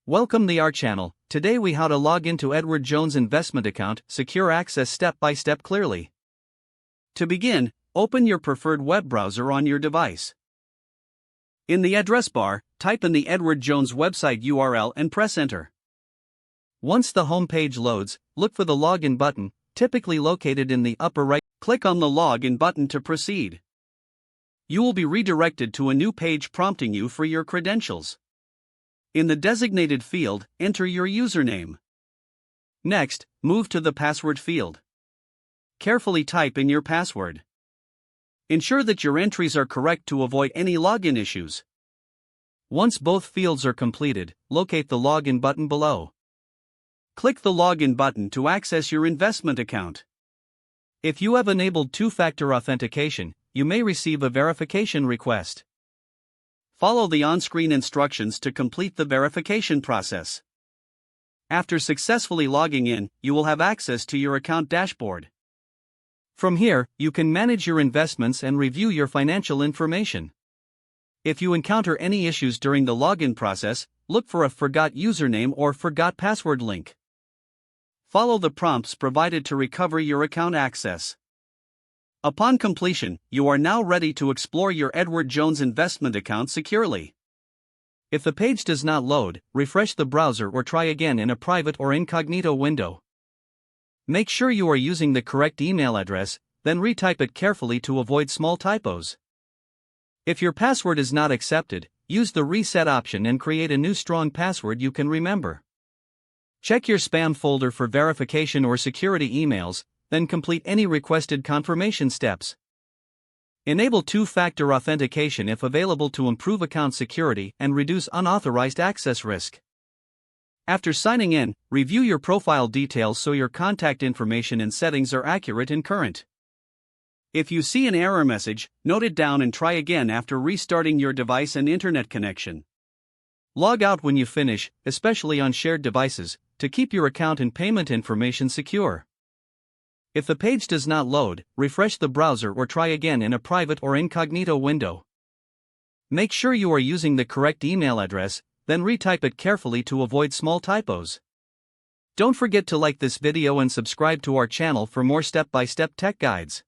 Welcome to our channel. Today we how to log into Edward Jones investment account, secure access step by step clearly. To begin, open your preferred web browser on your device. In the address bar, type in the Edward Jones website URL and press enter. Once the home page loads, look for the login button, typically located in the upper right. Click on the login button to proceed. You will be redirected to a new page prompting you for your credentials. In the designated field, enter your username. Next, move to the password field. Carefully type in your password. Ensure that your entries are correct to avoid any login issues. Once both fields are completed, locate the login button below. Click the login button to access your investment account. If you have enabled two-factor authentication, you may receive a verification request. Follow the on-screen instructions to complete the verification process. After successfully logging in, you will have access to your account dashboard. From here, you can manage your investments and review your financial information. If you encounter any issues during the login process, look for a forgot username or forgot password link. Follow the prompts provided to recover your account access. Upon completion, you are now ready to explore your Edward Jones investment account securely. If the page does not load, refresh the browser or try again in a private or incognito window. Make sure you are using the correct email address, then retype it carefully to avoid small typos. If your password is not accepted, use the reset option and create a new strong password you can remember. Check your spam folder for verification or security emails, then complete any requested confirmation steps. Enable two-factor authentication if available to improve account security and reduce unauthorized access risk. After signing in, review your profile details so your contact information and settings are accurate and current. If you see an error message, note it down and try again after restarting your device and internet connection. Log out when you finish, especially on shared devices, to keep your account and payment information secure. If the page does not load, refresh the browser or try again in a private or incognito window. Make sure you are using the correct email address, then retype it carefully to avoid small typos. Don't forget to like this video and subscribe to our channel for more step-by-step tech guides.